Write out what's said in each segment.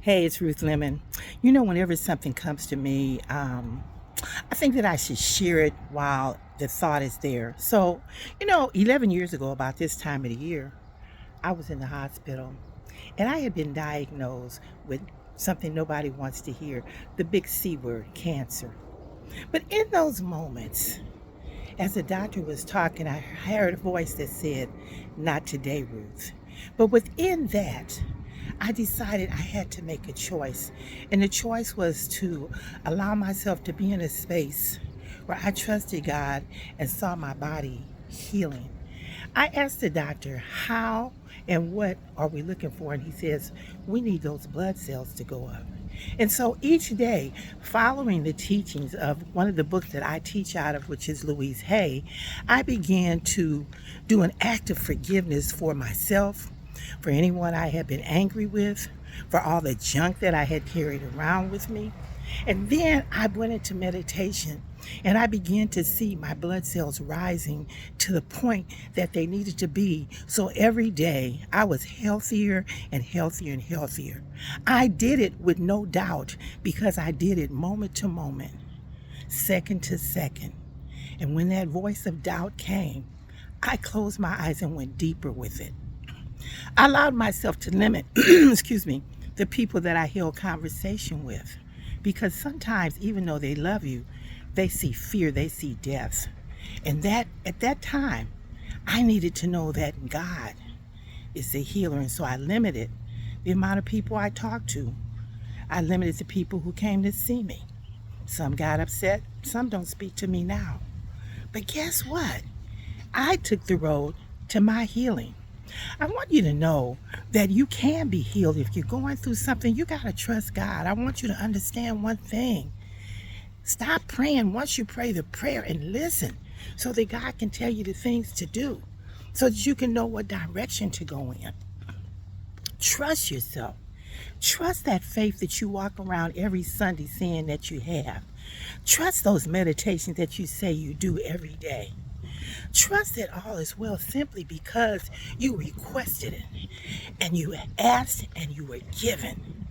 Hey, it's Ruth Lemon. Whenever something comes to me, I think that I should share it while the thought is there. 11 years ago, about this time of the year, I was in the hospital and I had been diagnosed with something nobody wants to hear, the big C word, cancer. But in those moments, as the doctor was talking, I heard a voice that said, "Not today, Ruth." But within that, I decided I had to make a choice. And the choice was to allow myself to be in a space where I trusted God and saw my body healing. I asked the doctor, how and what are we looking for? And he says, we need those blood cells to go up. And so each day, following the teachings of one of the books that I teach out of, which is Louise Hay, I began to do an act of forgiveness for myself, for anyone I had been angry with, for all the junk that I had carried around with me. And then I went into meditation and I began to see my blood cells rising to the point that they needed to be. So every day I was healthier and healthier and healthier. I did it with no doubt because I did it moment to moment, second to second. And when that voice of doubt came, I closed my eyes and went deeper with it. I allowed myself to limit, excuse me, the people that I held conversation with. Because sometimes, even though they love you, they see fear, they see death. And that at that time, I needed to know that God is the healer. And so I limited the amount of people I talked to. I limited the people who came to see me. Some got upset, some don't speak to me now. But guess what? I took the road to my healing. I want you to know that you can be healed. If you're going through something, you got to trust God. I want you to understand one thing. Stop praying once you pray the prayer and listen so that God can tell you the things to do so that you can know what direction to go in. Trust yourself. Trust that faith that you walk around every Sunday saying that you have. Trust those meditations that you say you do every day. Trust that all is well simply because you requested it and you asked and you were given.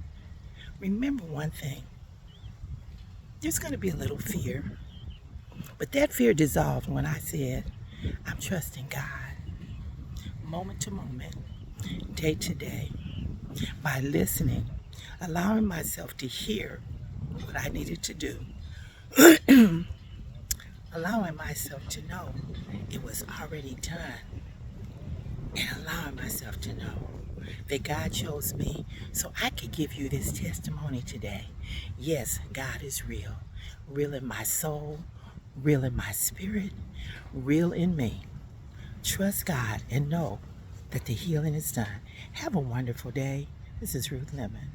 Remember one thing. There's going to be a little fear, but that fear dissolved when I said, I'm trusting God moment to moment, day to day, by listening, allowing myself to hear what I needed to do, allowing myself to know it was already done, and allowing myself to know that God chose me so I could give you this testimony today. Yes, God is real. Real in my soul, real in my spirit, real in me. Trust God and know that the healing is done. Have a wonderful day. This is Ruth Lemon.